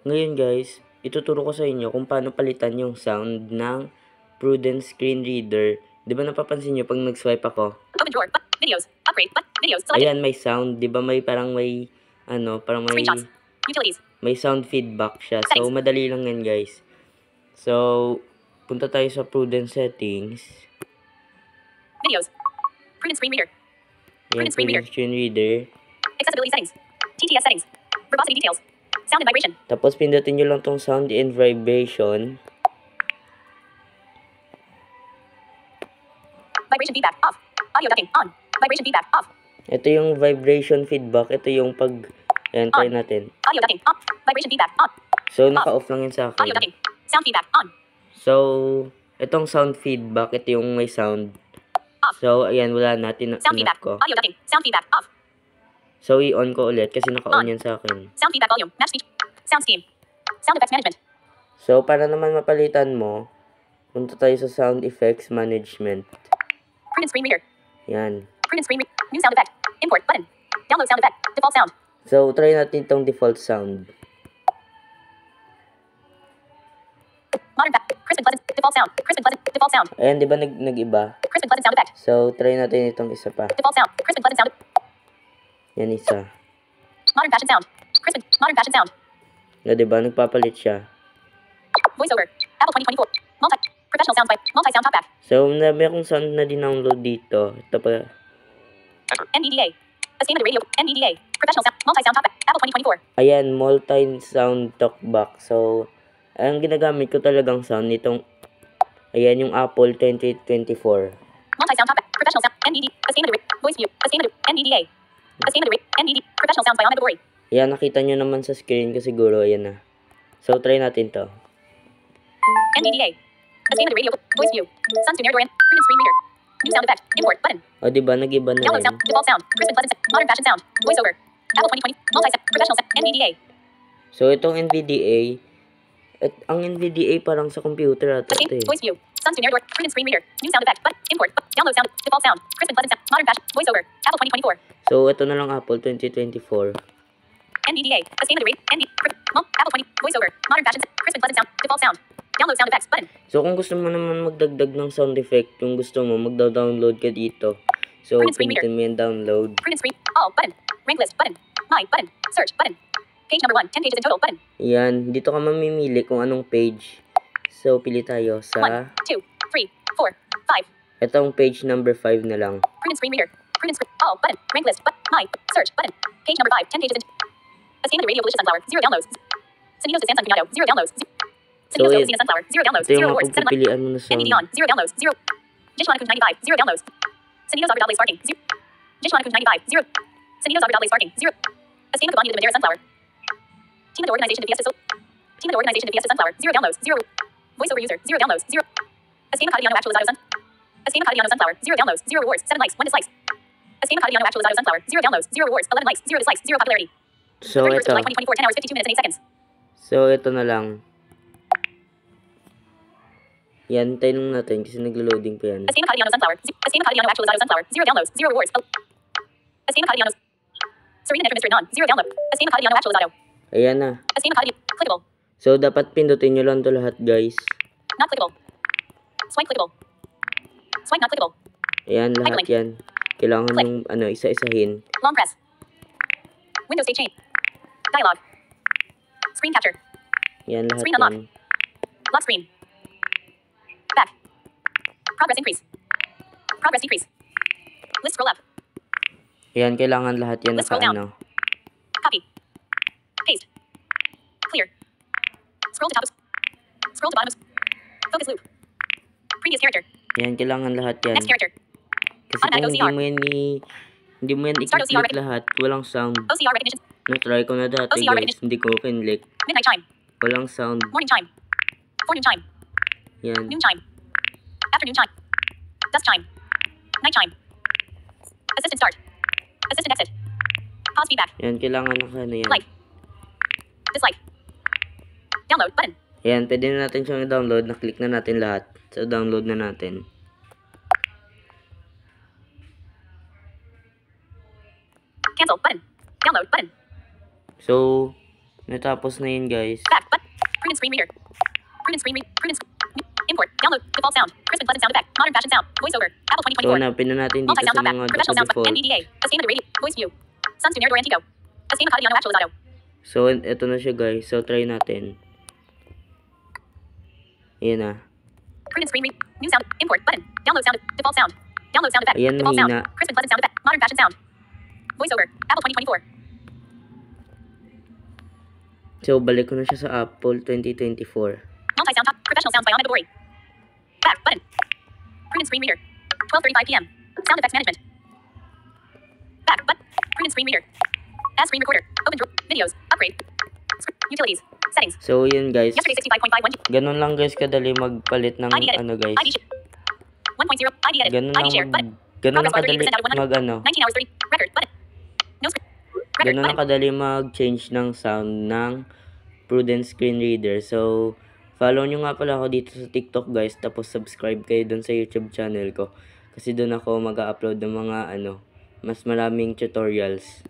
Ngayon guys, ituturo ko sa inyo kung paano palitan yung sound ng Prudence screen reader. Di ba napapansin nyo pag nag-swipe ako? Open drawer. Videos. Upgrade. Videos. Selected. Ayan, may sound. Di ba may parang may, parang may, Screenshots. Utilities. may sound feedback siya. So, Settings. madali lang yan guys. So, punta tayo sa Prudence settings. Videos. Prudence screen reader. Ayan, Prudence screen reader. Prudence screen reader. Accessibility settings. TTS settings. Verbosity details. Sound and vibration. Tapos, pindutin nyo lang tong sound and vibration. Vibration feedback. Off. Audio ducking. On. Vibration feedback. Off. Ito yung vibration feedback. Ito yung pag... Ayan, try natin. Audio ducking. On. Vibration feedback. On. So, naka-off lang yun sa akin. Audio ducking. Sound feedback. On. So, itong sound feedback, ito yung may sound. Off. So, ayan, wala na. Sound feedback. Ko. Audio ducking. Sound feedback. Off. So, i-on ko ulit kasi naka-on yan sa akin. Sound feedback volume. Match speech. Sound scheme. Sound effects management. So, para naman mapalitan mo, punta tayo sa sound effects management. Prudence screen reader. Yan. Prudence screen reader. New sound effect. Import button. Download sound effect. Default sound. So, try natin itong default sound. Modern fact. Crisp and pleasant. Default sound. Crisp and pleasant. Default sound. Ayan, di ba nag-iba? Crisp and pleasant sound effect. So, try natin itong isa pa. Default sound. Crisp and pleasant sound. Yan isa. Modern fashion sound. Crisp and modern fashion sound. Na, di ba? Nagpapalit siya. Voiceover. Apple 2024. Professional sounds by multi-sound talkback. So, may akong sound na dinownload dito. Ito pa. NVDA. Escape the radio. NVDA. Professional sound. Multi-sound talkback. Apple 2024. Ayan, multi-sound talkback. So, ang ginagamit ko talagang sound nitong, ayan, yung Apple 2024. Multi-sound talkback. Professional sound. NVD. Escape the voice view. Escape the NVDA. Escape the NVD. Professional sounds by Ahmed Bori. Ayan, nakita nyo naman sa screen ko siguro. Ayan na. So, try natin to. NVDA. Escape the radio. Voice view. Suns to Nerdorian. Prudence screen reader. New sound effect. Import button. O, diba? Nag-iba na Download rin. sound. Default sound. Crisp and pleasant. Modern fashion sound. Voiceover. Apple 2020. Multi-sound. Professional sound. NVDA. So, itong NVDA, ang NVDA parang sa computer ata ito eh. Voice view. Suns to Nerdorian. Prudence screen reader. New sound effect. Import. Download sound. Default sound. Crisp and pleasant sound. Modern fashion. Voiceover. Apple 2024. So, ito na lang Apple 2024. NVDA. Escape the radio. Apple 20. Voiceover. Modern fashion. Crisp and pleasant sound. Default sound. Download sound effects button. So, kung gusto mo naman magdagdag ng sound effect, kung gusto mo, magda-download ka dito. So, pinitin mo yung download. Prudence screen. All button. Rank list button. My button. Search button. Page number 1. 10 pages in total button. Yan. Dito ka mamimili kung anong page. So, pili tayo 1, sa... 2, 3, 4, 5. Itong page number 5 na lang. Prudence screen reader. Prudence screen. All button. Rank list. My. Search button. Page number 5. 10 pages in. Escape the radio. Felicia Sunflower. 0 downloads. Sonidos de Samsung Cuñado. 0 downloads. So, Sonidos de Sunflower. 0 downloads. ito 0 yung rewards. 7 mapagpipilian mo na sound. NVD on. 0 downloads. 0. Dishwana 95. 0 downloads. Sonidos Abra Sparking. 0. Dishwana 95. 0. Sonidos Abra Sparking. 0. Escape the Body de Madera Sunflower. Team of the Organization de Fiesta Team of the Organization de Fiesta Sunflower. 0 downloads. 0. Voiceover user. 0 downloads. 0. Escape Acadiano Actualizado Sun. Escape Acadiano Sunflower. 0 downloads. 0 rewards. 7 likes. 1 dislikes. Escape Acadiano Actualizado Sunflower. 0 downloads. 0 rewards. 11 likes. 0 dislikes. 0 popularity. So, 31st ito. July 2024. 10 hours 52 minutes and 8 seconds. So, ito na lang. Yan, tayo nung natin kasi naglo-loading pa yan. Escape Acadiano Sunflower. Escape Acadiano Actualizado Sunflower. 0 downloads. 0 rewards. Escape Acadiano. Serena Netra Mr. Non. 0 download. Escape Acadiano Actualizado. Ayan na. Escape Acadiano. Clickable. So, dapat pindutin nyo lang to lahat, guys. Not clickable. Swipe clickable. Swipe not clickable. Ayan, lahat Hyperlink. yan. Kailangan Click. yung, isa-isahin. Long press. Windows state chain. Dialog. Screen capture. Yan, lahat Screen unlock. yan. Lock screen. Back. Progress increase. Progress decrease. List scroll up. Ayan, kailangan lahat yan Let's scroll down. naka-ano. Copy. Paste. Clear. Scroll to top. Scroll to bottom. Focus loop. Previous character. Ayan, kailangan lahat yan. Next character. Kasi kung Automatic OCR. hindi mo yan Start OCR i-click lahat, walang sound. OCR recognition. Na-try ko na dati, OCR guys. Hindi ko kinlik. Midnight chime. Walang sound. Morning chime. Forenoon chime. Yan. Noon chime. Afternoon chime. Dusk chime. Night chime. Assistant start. Assistant exit. Pause feedback. Yan, kailangan naka-ano yan. Like. Dislike. Download button. Yan, pwede na natin siyang i-download. Na-click na natin lahat. So, download na natin. Cancel button. Download button. So, Natapos na yun, guys. Back. But. Prudent screen reader. Prudent screen reader. Prudent. Import. Download. Default sound. Crisp and pleasant sound effect. Modern fashion sound. Voiceover. Apple So, 2024. hanapin na natin dito Multi-sound sa talkback. mga Professional sound. default. NVDA. Escape radio. Voice view. Suns to Near Door Antico. Escape Acadiano Actualizado. So, ito na siya, guys. So, try natin. Ayan na. Prudent screen read. New sound. Import button. Download sound. Default sound. Download sound effect. Ayan, Default sound. mahina. Crisp and pleasant sound effect. Modern fashion sound. Voiceover. Apple 2024. So, balik ko na siya sa Apple 2024. Multi-sound talk. Professional sounds by Ahmed Bori. Back button. Prudent screen reader. 12:35 p.m. Sound effects management. Back button. Prudent screen reader. Add screen recorder. Open drawer. Videos. Upgrade. Utilities. Settings. So, yun, guys. Yesterday 65.51. Ganun lang, guys, kadali magpalit ng ID edit. ano, guys. ID 1.0. ID edit. Ganun ID lang share button. ganun lang Progress bar kadali 38% out of 100. mag ano. 19 hours 30. Record button. No screen. Record Ganun lang button. kadali mag-change ng sound ng Prudent Screen Reader. So, follow nyo nga pala ako dito sa TikTok, guys. Tapos, subscribe kayo dun sa YouTube channel ko. Kasi dun ako mag-upload ng mga ano, mas maraming tutorials.